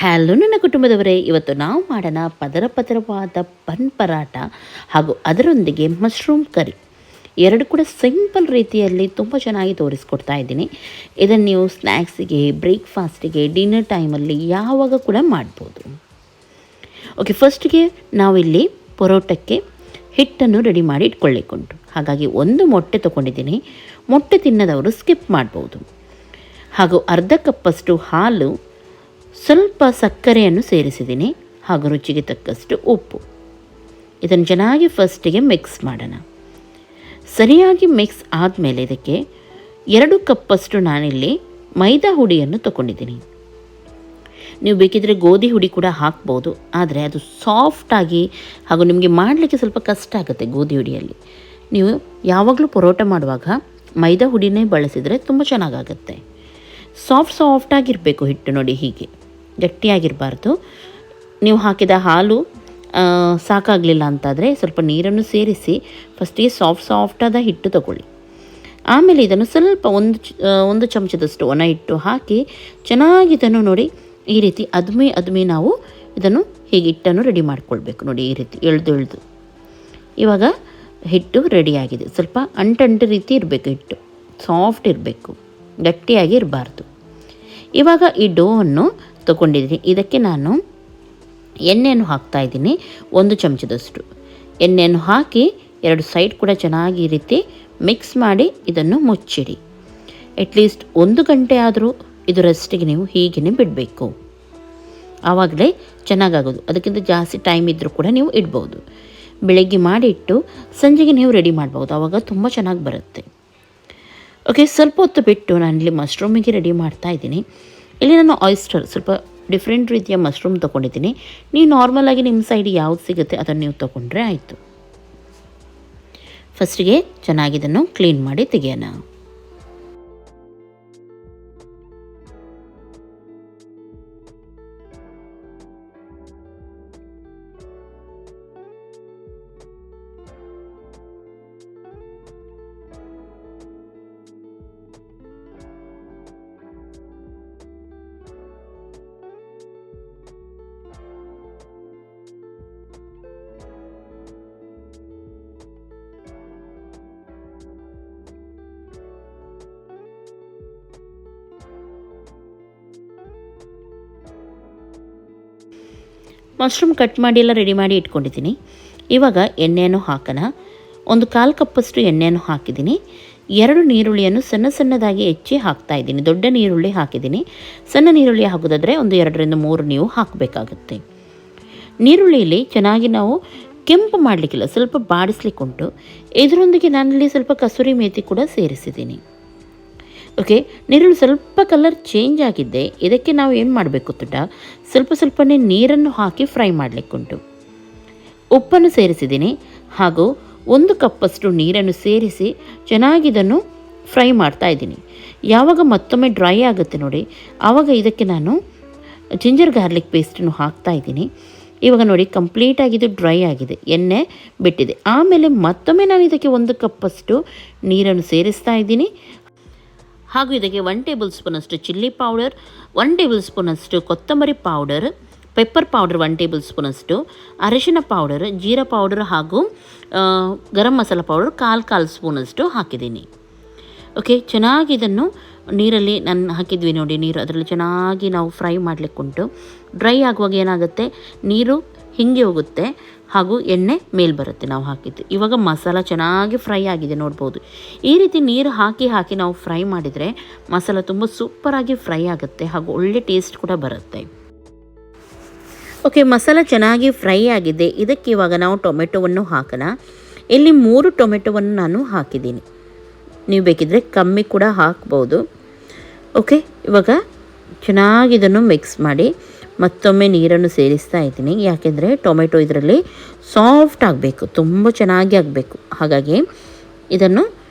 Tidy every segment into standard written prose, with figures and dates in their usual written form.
Hello ನನ್ನ ಕುಟುಂಬದವರೇ, ಇವತ್ತು ನಾವು ಮಾಡೋಣ ಪದರವಾದ ಬನ್ ಪರಾಟ ಹಾಗೂ ಅದರೊಂದಿಗೆ ಮಶ್ರೂಮ್ ಕರಿ. ಎರಡು ಕೂಡ ಸಿಂಪಲ್ ರೀತಿಯಲ್ಲಿ ತುಂಬ ಚೆನ್ನಾಗಿ ತೋರಿಸ್ಕೊಡ್ತಾ ಇದ್ದೀನಿ. ಇದನ್ನು ನೀವು ಸ್ನ್ಯಾಕ್ಸಿಗೆ, ಬ್ರೇಕ್ಫಾಸ್ಟಿಗೆ, ಡಿನ್ನರ್ ಟೈಮಲ್ಲಿ ಯಾವಾಗ ಕೂಡ ಮಾಡ್ಬೋದು. ಓಕೆ, ಫಸ್ಟಿಗೆ ನಾವಿಲ್ಲಿ ಪರೋಟಕ್ಕೆ ಹಿಟ್ಟನ್ನು ರೆಡಿ ಮಾಡಿ ಇಟ್ಕೊಳ್ಳಿಕ್ಕುಂಟು. ಹಾಗಾಗಿ ಒಂದು ಮೊಟ್ಟೆ ತೊಗೊಂಡಿದ್ದೀನಿ. ಮೊಟ್ಟೆ ತಿನ್ನದವರು ಸ್ಕಿಪ್ ಮಾಡ್ಬೋದು. ಹಾಗೂ ಅರ್ಧ ಕಪ್ಪಷ್ಟು ಹಾಲು, ಸ್ವಲ್ಪ ಸಕ್ಕರೆಯನ್ನು ಸೇರಿಸಿದ್ದೀನಿ, ಹಾಗೂ ರುಚಿಗೆ ತಕ್ಕಷ್ಟು ಉಪ್ಪು. ಇದನ್ನು ಚೆನ್ನಾಗಿ ಫಸ್ಟಿಗೆ ಮಿಕ್ಸ್ ಮಾಡೋಣ. ಸರಿಯಾಗಿ ಮಿಕ್ಸ್ ಆದಮೇಲೆ ಇದಕ್ಕೆ 2 ಕಪ್ಪಷ್ಟು ನಾನಿಲ್ಲಿ ಮೈದಾ ಹುಡಿಯನ್ನು ತೊಗೊಂಡಿದ್ದೀನಿ. ನೀವು ಬೇಕಿದ್ದರೆ ಗೋಧಿ ಹುಡಿ ಕೂಡ ಹಾಕ್ಬೋದು, ಆದರೆ ಅದು ಸಾಫ್ಟಾಗಿ ಹಾಗೂ ನಿಮಗೆ ಮಾಡಲಿಕ್ಕೆ ಸ್ವಲ್ಪ ಕಷ್ಟ ಆಗುತ್ತೆ ಗೋಧಿ ಹುಡಿಯಲ್ಲಿ. ನೀವು ಯಾವಾಗಲೂ ಪರೋಟ ಮಾಡುವಾಗ ಮೈದಾ ಹುಡಿನೇ ಬಳಸಿದರೆ ತುಂಬ ಚೆನ್ನಾಗಾಗುತ್ತೆ. ಸಾಫ್ಟಾಗಿರಬೇಕು ಹಿಟ್ಟು. ನೋಡಿ, ಹೀಗೆ ಗಟ್ಟಿಯಾಗಿರಬಾರ್ದು. ನೀವು ಹಾಕಿದ ಹಾಲು ಸಾಕಾಗಲಿಲ್ಲ ಅಂತಾದರೆ ಸ್ವಲ್ಪ ನೀರನ್ನು ಸೇರಿಸಿ ಫಸ್ಟಿಗೆ ಸಾಫ್ಟಾದ ಹಿಟ್ಟು ತಗೊಳ್ಳಿ. ಆಮೇಲೆ ಇದನ್ನು ಸ್ವಲ್ಪ ಒಂದು ಚಮಚದಷ್ಟು ಒಣ ಹಿಟ್ಟು ಹಾಕಿ ಚೆನ್ನಾಗಿ ಇದನ್ನು ನೋಡಿ ಈ ರೀತಿ ಅದ್ಮಿ ನಾವು ಇದನ್ನು ಹೀಗೆ ಹಿಟ್ಟನ್ನು ರೆಡಿ ಮಾಡ್ಕೊಳ್ಬೇಕು. ನೋಡಿ, ಈ ರೀತಿ ಎಳೆದು ಇವಾಗ ಹಿಟ್ಟು ರೆಡಿಯಾಗಿದೆ. ಸ್ವಲ್ಪ ಅಂಟು ರೀತಿ ಇರಬೇಕು, ಹಿಟ್ಟು ಸಾಫ್ಟ್ ಇರಬೇಕು, ಗಟ್ಟಿಯಾಗಿ ಇರಬಾರ್ದು. ಇವಾಗ ಈ ಡೋವನ್ನು ತೊಗೊಂಡಿದ್ದೀನಿ. ಇದಕ್ಕೆ ನಾನು ಎಣ್ಣೆಯನ್ನು ಹಾಕ್ತಾಯಿದ್ದೀನಿ. 1 ಚಮಚದಷ್ಟು ಎಣ್ಣೆಯನ್ನು ಹಾಕಿ 2 ಸೈಡ್ ಕೂಡ ಚೆನ್ನಾಗಿ ಈ ರೀತಿ ಮಿಕ್ಸ್ ಮಾಡಿ ಇದನ್ನು ಮುಚ್ಚಿಡಿ. ಅಟ್ಲೀಸ್ಟ್ 1 ಗಂಟೆ ಆದರೂ ಇದು ರೆಸ್ಟಿಗೆ ನೀವು ಹೀಗೇ ಬಿಡಬೇಕು. ಆವಾಗಲೇ ಚೆನ್ನಾಗಾಗೋದು. ಅದಕ್ಕಿಂತ ಜಾಸ್ತಿ ಟೈಮ್ ಇದ್ದರೂ ಕೂಡ ನೀವು ಇಡ್ಬೋದು. ಬೆಳಗ್ಗೆ ಮಾಡಿ ಇಟ್ಟು ಸಂಜೆಗೆ ನೀವು ರೆಡಿ ಮಾಡ್ಬೋದು. ಆವಾಗ ತುಂಬ ಚೆನ್ನಾಗಿ ಬರುತ್ತೆ. ಓಕೆ, ಸ್ವಲ್ಪ ಹೊತ್ತು ಬಿಟ್ಟು ನಾನಿಲ್ಲಿ ಮಶ್ರೂಮಿಗೆ ರೆಡಿ ಮಾಡ್ತಾಯಿದ್ದೀನಿ. ಇಲ್ಲಿ ನಾನು ಆಯಿಸ್ಟರ್, ಸ್ವಲ್ಪ ಡಿಫ್ರೆಂಟ್ ರೀತಿಯ ಮಶ್ರೂಮ್ ತೊಗೊಂಡಿದ್ದೀನಿ. ನೀವು ನಾರ್ಮಲಾಗಿ ನಿಮ್ಮ ಸೈಡ್ ಯಾವ್ದು ಸಿಗುತ್ತೆ ಅದನ್ನು ನೀವು ತೊಗೊಂಡ್ರೆ ಆಯಿತು. ಫಸ್ಟಿಗೆ ಚೆನ್ನಾಗಿ ಇದನ್ನು ಕ್ಲೀನ್ ಮಾಡಿ ತೆಗೆಯೋಣ. ಮಶ್ರೂಮ್ ಕಟ್ ಮಾಡಿ ಎಲ್ಲ ರೆಡಿ ಮಾಡಿ ಇಟ್ಕೊಂಡಿದ್ದೀನಿ. ಇವಾಗ ಎಣ್ಣೆಯನ್ನು ಹಾಕೋಣ. 1/4 ಕಪ್ಪಷ್ಟು ಎಣ್ಣೆಯನ್ನು ಹಾಕಿದ್ದೀನಿ. 2 ನೀರುಳ್ಳಿಯನ್ನು ಸಣ್ಣದಾಗಿ ಹೆಚ್ಚಿ ಹಾಕ್ತಾಯಿದ್ದೀನಿ. ದೊಡ್ಡ ನೀರುಳ್ಳಿ ಹಾಕಿದ್ದೀನಿ. ಸಣ್ಣ ನೀರುಳ್ಳಿ ಹಾಕೋದಾದರೆ 2ರಿಂದ 3 ನೀವು ಹಾಕಬೇಕಾಗುತ್ತೆ. ನೀರುಳ್ಳಿಯಲ್ಲಿ ಚೆನ್ನಾಗಿ ನಾವು ಕೆಂಪು ಮಾಡಲಿಕ್ಕಿಲ್ಲ, ಸ್ವಲ್ಪ ಬಾಡಿಸ್ಲಿಕ್ಕುಂಟು. ಇದರೊಂದಿಗೆ ನಾನಲ್ಲಿ ಸ್ವಲ್ಪ ಕಸೂರಿ ಮೇಥಿ ಕೂಡ ಸೇರಿಸಿದ್ದೀನಿ. ಓಕೆ, ನೀರುಳ್ಳಿ ಸ್ವಲ್ಪ ಕಲರ್ ಚೇಂಜ್ ಆಗಿದ್ದೆ. ಇದಕ್ಕೆ ನಾವು ಏನು ಮಾಡಬೇಕು ಗೊತ್ತುಂಟ, ಸ್ವಲ್ಪನೇ ನೀರನ್ನು ಹಾಕಿ ಫ್ರೈ ಮಾಡಲಿಕ್ಕುಂಟು. ಉಪ್ಪನ್ನು ಸೇರಿಸಿದ್ದೀನಿ, ಹಾಗೂ 1 ಕಪ್ಪಷ್ಟು ನೀರನ್ನು ಸೇರಿಸಿ ಚೆನ್ನಾಗಿದನ್ನು ಫ್ರೈ ಮಾಡ್ತಾಯಿದ್ದೀನಿ. ಯಾವಾಗ ಮತ್ತೊಮ್ಮೆ ಡ್ರೈ ಆಗುತ್ತೆ ನೋಡಿ, ಆವಾಗ ಇದಕ್ಕೆ ನಾನು ಜಿಂಜರ್ ಗಾರ್ಲಿಕ್ ಪೇಸ್ಟನ್ನು ಹಾಕ್ತಾಯಿದ್ದೀನಿ. ಇವಾಗ ನೋಡಿ, ಕಂಪ್ಲೀಟಾಗಿದ್ದು ಡ್ರೈ ಆಗಿದೆ, ಎಣ್ಣೆ ಬಿಟ್ಟಿದೆ. ಆಮೇಲೆ ಮತ್ತೊಮ್ಮೆ ನಾನು ಇದಕ್ಕೆ 1 ಕಪ್ಪಷ್ಟು ನೀರನ್ನು ಸೇರಿಸ್ತಾ ಇದ್ದೀನಿ. ಹಾಗೂ ಇದಕ್ಕೆ 1 ಟೇಬಲ್ ಸ್ಪೂನಷ್ಟು ಚಿಲ್ಲಿ ಪೌಡರ್, 1 ಟೇಬಲ್ ಸ್ಪೂನಷ್ಟು ಕೊತ್ತಂಬರಿ ಪೌಡರ್, ಪೆಪ್ಪರ್ ಪೌಡರ್ 1 ಟೇಬಲ್ ಸ್ಪೂನಷ್ಟು, ಅರಿಶಿನ ಪೌಡರ್, ಜೀರಾ ಪೌಡರ್ ಹಾಗೂ ಗರಂ ಮಸಾಲ ಪೌಡರ್ ಕಾಲು ಸ್ಪೂನಷ್ಟು ಹಾಕಿದ್ದೀನಿ. ಓಕೆ, ಚೆನ್ನಾಗಿ ಇದನ್ನು ನೀರಲ್ಲಿ ಹಾಕಿದ್ವಿ ನೋಡಿ, ನೀರು ಅದರಲ್ಲಿ ಚೆನ್ನಾಗಿ ನಾವು ಫ್ರೈ ಮಾಡಲಿಕ್ಕುಂಟು. ಡ್ರೈ ಆಗುವಾಗ ಏನಾಗುತ್ತೆ, ನೀರು ಹಿಂಗೆ ಹೋಗುತ್ತೆ ಹಾಗೂ ಎಣ್ಣೆ ಮೇಲೆ ಬರುತ್ತೆ ನಾವು ಹಾಕಿದ್ದು. ಇವಾಗ ಮಸಾಲ ಚೆನ್ನಾಗಿ ಫ್ರೈ ಆಗಿದೆ ನೋಡ್ಬೋದು. ಈ ರೀತಿ ನೀರು ಹಾಕಿ ನಾವು ಫ್ರೈ ಮಾಡಿದರೆ ಮಸಾಲ ತುಂಬ ಸೂಪರಾಗಿ ಫ್ರೈ ಆಗುತ್ತೆ ಹಾಗೂ ಒಳ್ಳೆ ಟೇಸ್ಟ್ ಕೂಡ ಬರುತ್ತೆ. ಓಕೆ, ಮಸಾಲ ಚೆನ್ನಾಗಿ ಫ್ರೈ ಆಗಿದೆ. ಇದಕ್ಕೆ ಇವಾಗ ನಾವು ಟೊಮೆಟೊವನ್ನು ಹಾಕೋಣ. ಇಲ್ಲಿ 3 ಟೊಮೆಟೊವನ್ನು ನಾನು ಹಾಕಿದ್ದೀನಿ. ನೀವು ಬೇಕಿದ್ದರೆ ಕಮ್ಮಿ ಕೂಡ ಹಾಕ್ಬೋದು. ಓಕೆ, ಇವಾಗ ಚೆನ್ನಾಗಿ ಇದನ್ನು ಮಿಕ್ಸ್ ಮಾಡಿ ಮತ್ತೊಮ್ಮೆ ನೀರನ್ನು ಸೇರಿಸ್ತಾ ಇದ್ದೀನಿ. ಯಾಕೆಂದರೆ ಟೊಮೆಟೊ ಇದರಲ್ಲಿ ಸಾಫ್ಟ್ ಆಗಬೇಕು, ತುಂಬ ಚೆನ್ನಾಗಿ ಆಗಬೇಕು. ಹಾಗಾಗಿ ಇದನ್ನು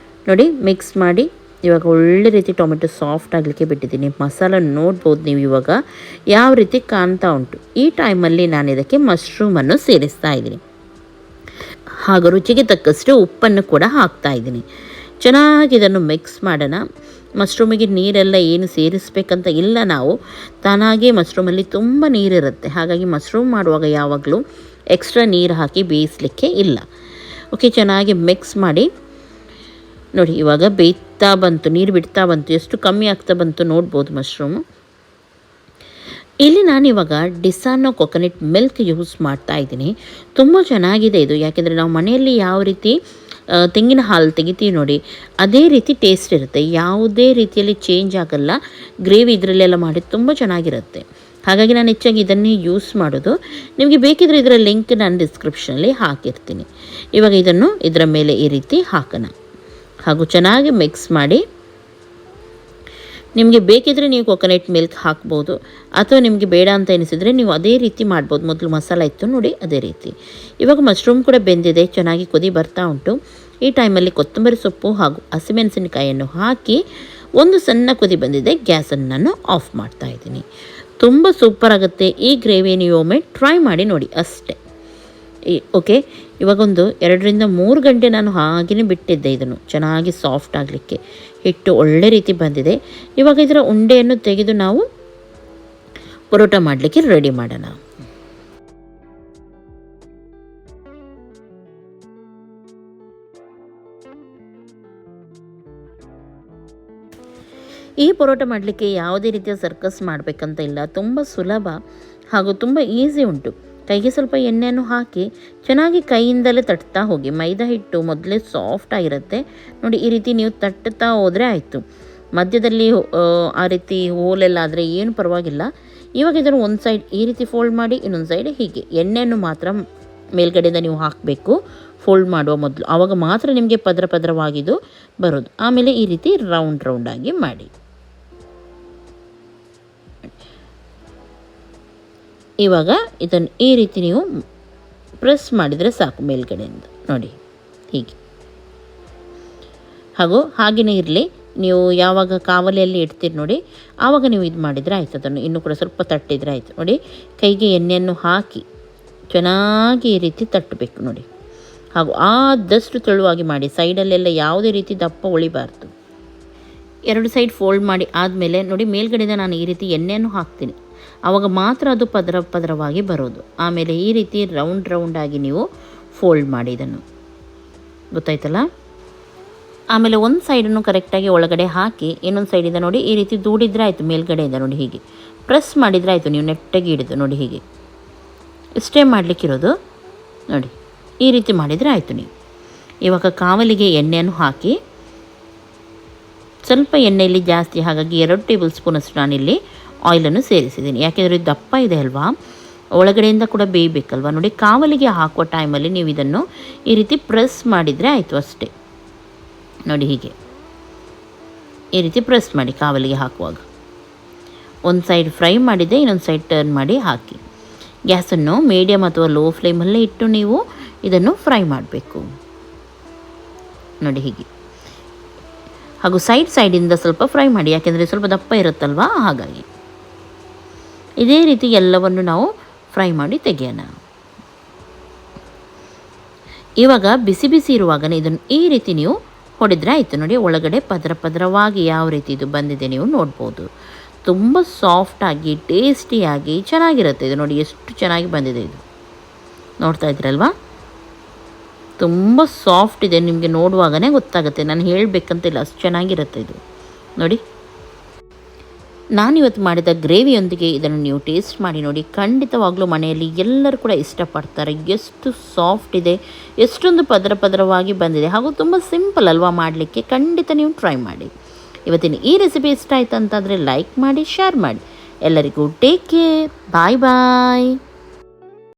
ನೋಡಿ ಮಿಕ್ಸ್ ಮಾಡಿ ಇವಾಗ ಒಳ್ಳೆ ರೀತಿ ಟೊಮೆಟೊ ಸಾಫ್ಟ್ ಆಗಲಿಕ್ಕೆ ಬಿಟ್ಟಿದ್ದೀನಿ. ಮಸಾಲ ನೋಡ್ಬೋದು ನೀವು ಇವಾಗ ಯಾವ ರೀತಿ ಕಾಣ್ತಾ ಉಂಟು. ಈ ಟೈಮಲ್ಲಿ ನಾನು ಇದಕ್ಕೆ ಮಶ್ರೂಮನ್ನು ಸೇರಿಸ್ತಾ ಇದ್ದೀನಿ. ಹಾಗೂ ರುಚಿಗೆ ತಕ್ಕಷ್ಟು ಉಪ್ಪನ್ನು ಕೂಡ ಹಾಕ್ತಾ ಇದ್ದೀನಿ. ಚೆನ್ನಾಗಿ ಇದನ್ನು ಮಿಕ್ಸ್ ಮಾಡೋಣ. ಮಶ್ರೂಮಿಗೆ ನೀರೆಲ್ಲ ಏನು ಸೇರಿಸ್ಬೇಕಂತ ಇಲ್ಲ, ನಾವು ತಾನಾಗೇ ಮಶ್ರೂಮಲ್ಲಿ ತುಂಬ ನೀರಿರುತ್ತೆ. ಹಾಗಾಗಿ ಮಶ್ರೂಮ್ ಮಾಡುವಾಗ ಯಾವಾಗಲೂ ಎಕ್ಸ್ಟ್ರಾ ನೀರು ಹಾಕಿ ಬೇಯಿಸಲಿಕ್ಕೆ ಇಲ್ಲ. ಓಕೆ, ಚೆನ್ನಾಗಿ ಮಿಕ್ಸ್ ಮಾಡಿ ನೋಡಿ. ಇವಾಗ ಬೇಯ್ತಾ ಬಂತು, ನೀರು ಬಿಡ್ತಾ ಬಂತು, ಎಷ್ಟು ಕಮ್ಮಿ ಆಗ್ತಾ ಬಂತು ನೋಡ್ಬೋದು ಮಶ್ರೂಮು. ಇಲ್ಲಿ ನಾನಿವಾಗ ಡಿಸಾನೋ ಕೊಕೊನಟ್ ಮಿಲ್ಕ್ ಯೂಸ್ ಮಾಡ್ತಾ ಇದ್ದೀನಿ. ತುಂಬ ಚೆನ್ನಾಗಿದೆ ಇದು, ಯಾಕೆಂದರೆ ನಾವು ಮನೆಯಲ್ಲಿ ಯಾವ ರೀತಿ ತೆಂಗಿನ ಹಾಲು ತೆಗಿತೀವಿ ನೋಡಿ, ಅದೇ ರೀತಿ ಟೇಸ್ಟ್ ಇರುತ್ತೆ. ಯಾವುದೇ ರೀತಿಯಲ್ಲಿ ಚೇಂಜ್ ಆಗಲ್ಲ. ಗ್ರೇವಿ ಇದರಲ್ಲೆಲ್ಲ ಮಾಡಿ ತುಂಬ ಚೆನ್ನಾಗಿರುತ್ತೆ. ಹಾಗಾಗಿ ನಾನು ಹೆಚ್ಚಾಗಿ ಇದನ್ನೇ ಯೂಸ್ ಮಾಡೋದು. ನಿಮಗೆ ಬೇಕಿದ್ರೆ ಇದರ ಲಿಂಕ್ ನಾನು ಡಿಸ್ಕ್ರಿಪ್ಷನಲ್ಲಿ ಹಾಕಿರ್ತೀನಿ. ಇವಾಗ ಇದನ್ನು ಇದರ ಮೇಲೆ ಈ ರೀತಿ ಹಾಕೋಣ. ಹಾಗೂ ಚೆನ್ನಾಗಿ ಮಿಕ್ಸ್ ಮಾಡಿ. ನಿಮಗೆ ಬೇಕಿದ್ರೆ ನೀವು ಕೊಕೊನಟ್ ಮಿಲ್ಕ್ ಹಾಕ್ಬೋದು, ಅಥವಾ ನಿಮಗೆ ಬೇಡ ಅಂತ ಎನಿಸಿದರೆ ನೀವು ಅದೇ ರೀತಿ ಮಾಡ್ಬೋದು. ಮೊದಲು ಮಸಾಲ ಇತ್ತು ನೋಡಿ, ಅದೇ ರೀತಿ. ಇವಾಗ ಮಶ್ರೂಮ್ ಕೂಡ ಬೆಂದಿದೆ, ಚೆನ್ನಾಗಿ ಕುದಿ ಬರ್ತಾ ಉಂಟು. ಈ ಟೈಮಲ್ಲಿ ಕೊತ್ತಂಬರಿ ಸೊಪ್ಪು ಹಾಗೂ ಹಸಿಮೆಣಸಿನಕಾಯಿಯನ್ನು ಹಾಕಿ ಒಂದು ಸಣ್ಣ ಕುದಿ ಬಂದಿದೆ, ಗ್ಯಾಸನ್ನು ನಾನು ಆಫ್ ಮಾಡ್ತಾ ಇದ್ದೀನಿ. ತುಂಬ ಸೂಪರ್ ಆಗುತ್ತೆ ಈ ಗ್ರೇವಿ. ನೀವು ಒಮ್ಮೆ ಟ್ರೈ ಮಾಡಿ ನೋಡಿ ಅಷ್ಟೇ. ಓಕೆ, ಇವಾಗೊಂದು 2-3 ಗಂಟೆ ನಾನು ಹಾಗೆಯೇ ಬಿಟ್ಟಿದ್ದೆ ಇದನ್ನು ಚೆನ್ನಾಗಿ ಸಾಫ್ಟ್ ಆಗಲಿಕ್ಕೆ. ಹಿಟ್ಟು ಒಳ್ಳೆ ರೀತಿ ಬಂದಿದೆ. ಇವಾಗ ಇದರ ಉಂಡೆಯನ್ನು ತೆಗೆದು ನಾವು ಪರೋಟ ಮಾಡಲಿಕ್ಕೆ ರೆಡಿ ಮಾಡೋಣ. ಈ ಪರೋಟ ಮಾಡಲಿಕ್ಕೆ ಯಾವುದೇ ರೀತಿಯ ಸರ್ಕಸ್ ಮಾಡಬೇಕಂತ ಇಲ್ಲ, ತುಂಬ ಸುಲಭ ಹಾಗೂ ತುಂಬ ಈಸಿ ಉಂಟು. ಕೈಗೆ ಸ್ವಲ್ಪ ಎಣ್ಣೆಯನ್ನು ಹಾಕಿ ಚೆನ್ನಾಗಿ ಕೈಯಿಂದಲೇ ತಟ್ತಾ ಹೋಗಿ. ಮೈದಾ ಹಿಟ್ಟು ಮೊದಲೇ ಸಾಫ್ಟ್ ಆಗಿರುತ್ತೆ ನೋಡಿ, ಈ ರೀತಿ ನೀವು ತಟ್ಟುತ್ತಾ ಹೋದರೆ ಆಯಿತು. ಮಧ್ಯದಲ್ಲಿ ಆ ರೀತಿ ಹೋಲೆಲ್ಲ ಆದರೆ ಏನು ಪರವಾಗಿಲ್ಲ. ಇವಾಗ ಇದನ್ನು ಒಂದು ಸೈಡ್ ಈ ರೀತಿ ಫೋಲ್ಡ್ ಮಾಡಿ, ಇನ್ನೊಂದು ಸೈಡ್ ಹೀಗೆ ಎಣ್ಣೆಯನ್ನು ಮಾತ್ರ ಮೇಲ್ಗಡೆಯಿಂದ ನೀವು ಹಾಕಬೇಕು ಫೋಲ್ಡ್ ಮಾಡುವ ಮೊದಲು. ಆವಾಗ ಮಾತ್ರ ನಿಮಗೆ ಪದರ ಪದರವಾಗಿದ್ದು ಬರೋದು. ಆಮೇಲೆ ಈ ರೀತಿ ರೌಂಡಾಗಿ ಮಾಡಿ. ಇವಾಗ ಇದನ್ನು ಈ ರೀತಿ ನೀವು ಪ್ರೆಸ್ ಮಾಡಿದರೆ ಸಾಕು ಮೇಲ್ಗಡೆಯಿಂದ ನೋಡಿ, ಹೀಗೆ. ಹಾಗೂ ಹಾಗೆಯೇ ಇರಲಿ, ನೀವು ಯಾವಾಗ ಕಾವಲಿಯಲ್ಲಿ ಇಡ್ತೀರಿ ನೋಡಿ, ಆವಾಗ ನೀವು ಇದು ಮಾಡಿದರೆ ಆಯ್ತು. ಅದನ್ನು ಇನ್ನೂ ಕೂಡ ಸ್ವಲ್ಪ ತಟ್ಟಿದರೆ ಆಯಿತು ನೋಡಿ. ಕೈಗೆ ಎಣ್ಣೆಯನ್ನು ಹಾಕಿ ಚೆನ್ನಾಗಿ ಈ ರೀತಿ ತಟ್ಟಬೇಕು ನೋಡಿ. ಹಾಗೂ ಆದಷ್ಟು ತೆಳುವಾಗಿ ಮಾಡಿ, ಸೈಡಲ್ಲೆಲ್ಲ ಯಾವುದೇ ರೀತಿ ದಪ್ಪ ಉಳಿಬಾರ್ದು. 2 ಸೈಡ್ ಫೋಲ್ಡ್ ಮಾಡಿ ಆದಮೇಲೆ ನೋಡಿ, ಮೇಲ್ಗಡೆಯಿಂದ ನಾನು ಈ ರೀತಿ ಎಣ್ಣೆಯನ್ನು ಹಾಕ್ತೀನಿ, ಆವಾಗ ಮಾತ್ರ ಅದು ಪದರವಾಗಿ ಬರೋದು. ಆಮೇಲೆ ಈ ರೀತಿ ರೌಂಡಾಗಿ ನೀವು ಫೋಲ್ಡ್ ಮಾಡಿ ಇದನ್ನು, ಗೊತ್ತಾಯ್ತಲ್ಲ. ಆಮೇಲೆ ಒಂದು ಸೈಡನ್ನು ಕರೆಕ್ಟಾಗಿ ಒಳಗಡೆ ಹಾಕಿ, ಇನ್ನೊಂದು ಸೈಡಿಂದ ನೋಡಿ ಈ ರೀತಿ ದೂಡಿದ್ರೆ ಆಯಿತು. ಮೇಲ್ಗಡೆಯಿಂದ ನೋಡಿ ಹೀಗೆ ಪ್ರೆಸ್ ಮಾಡಿದರೆ ಆಯಿತು. ನೀವು ನೆಟ್ಟಾಗಿ ಹಿಡಿದು ನೋಡಿ, ಹೀಗೆ ಇಷ್ಟೇ ಮಾಡಲಿಕ್ಕಿರೋದು ನೋಡಿ. ಈ ರೀತಿ ಮಾಡಿದರೆ ಆಯಿತು. ನೀವು ಇವಾಗ ಕಾವಲಿಗೆ ಎಣ್ಣೆಯನ್ನು ಹಾಕಿ, ಸ್ವಲ್ಪ ಎಣ್ಣೆಯಲ್ಲಿ ಜಾಸ್ತಿ, ಹಾಗಾಗಿ 2 ಟೇಬಲ್ ಸ್ಪೂನಷ್ಟು ನಾನಿಲ್ಲಿ ಆಯಿಲನ್ನು ಸೇರಿಸಿದ್ದೀನಿ. ಯಾಕೆಂದರೆ ಇದು ದಪ್ಪ ಇದೆ ಅಲ್ವಾ, ಒಳಗಡೆಯಿಂದ ಕೂಡ ಬೇಯಬೇಕಲ್ವ ನೋಡಿ. ಕಾವಲಿಗೆ ಹಾಕುವ ಟೈಮಲ್ಲಿ ನೀವು ಇದನ್ನು ಈ ರೀತಿ ಪ್ರೆಸ್ ಮಾಡಿದರೆ ಆಯಿತು ಅಷ್ಟೇ ನೋಡಿ. ಹೀಗೆ ಈ ರೀತಿ ಪ್ರೆಸ್ ಮಾಡಿ ಕಾವಲಿಗೆ ಹಾಕುವಾಗ. ಒಂದು ಸೈಡ್ ಫ್ರೈ ಮಾಡಿದೆ, ಇನ್ನೊಂದು ಸೈಡ್ ಟರ್ನ್ ಮಾಡಿ ಹಾಕಿ. ಗ್ಯಾಸನ್ನು ಮೀಡಿಯಮ್ ಅಥವಾ ಲೋ ಫ್ಲೇಮಲ್ಲೇ ಇಟ್ಟು ನೀವು ಇದನ್ನು ಫ್ರೈ ಮಾಡಬೇಕು ನೋಡಿ, ಹೀಗೆ. ಹಾಗೂ ಸೈಡಿಂದ ಸ್ವಲ್ಪ ಫ್ರೈ ಮಾಡಿ, ಯಾಕೆಂದರೆ ಸ್ವಲ್ಪ ದಪ್ಪ ಇರುತ್ತಲ್ವ, ಹಾಗಾಗಿ. ಇದೇ ರೀತಿ ಎಲ್ಲವನ್ನು ನಾವು ಫ್ರೈ ಮಾಡಿ ತೆಗೆಯೋಣ. ಇವಾಗ ಬಿಸಿ ಇರುವಾಗನೇ ಇದನ್ನು ಈ ರೀತಿ ನೀವು ಹೊಡೆದ್ರೆ ಆಯಿತು ನೋಡಿ. ಒಳಗಡೆ ಪದರವಾಗಿ ಯಾವ ರೀತಿ ಇದು ಬಂದಿದೆ ನೀವು ನೋಡ್ಬೋದು. ತುಂಬ ಸಾಫ್ಟಾಗಿ ಟೇಸ್ಟಿಯಾಗಿ ಚೆನ್ನಾಗಿರುತ್ತೆ ಇದು ನೋಡಿ. ಎಷ್ಟು ಚೆನ್ನಾಗಿ ಬಂದಿದೆ ಇದು, ನೋಡ್ತಾ ಇದ್ದೀರಲ್ವಾ. ತುಂಬ ಸಾಫ್ಟ್ ಇದೆ, ನಿಮಗೆ ನೋಡುವಾಗಲೇ ಗೊತ್ತಾಗುತ್ತೆ. ನಾನು ಹೇಳಬೇಕಂತಿಲ್ಲ, ಅಷ್ಟು ಚೆನ್ನಾಗಿರುತ್ತೆ ಇದು ನೋಡಿ. ನಾನಿವತ್ತು ಮಾಡಿದ ಗ್ರೇವಿಯೊಂದಿಗೆ ಇದನ್ನು ನೀವು ಟೇಸ್ಟ್ ಮಾಡಿ ನೋಡಿ. ಖಂಡಿತವಾಗ್ಲೂ ಮನೆಯಲ್ಲಿ ಎಲ್ಲರೂ ಕೂಡ ಇಷ್ಟಪಡ್ತಾರೆ. ಎಷ್ಟು ಸಾಫ್ಟ್ ಇದೆ, ಎಷ್ಟೊಂದು ಪದರವಾಗಿ ಬಂದಿದೆ, ಹಾಗೂ ತುಂಬ ಸಿಂಪಲ್ ಅಲ್ವಾ ಮಾಡಲಿಕ್ಕೆ. ಖಂಡಿತ ನೀವು ಟ್ರೈ ಮಾಡಿ. ಇವತ್ತಿನ ಈ ರೆಸಿಪಿ ಇಷ್ಟ ಆಯಿತು ಅಂತಾದರೆ ಲೈಕ್ ಮಾಡಿ, ಶೇರ್ ಮಾಡಿ. ಎಲ್ಲರಿಗೂ ಟೇಕ್ ಕೇರ್, ಬಾಯ್.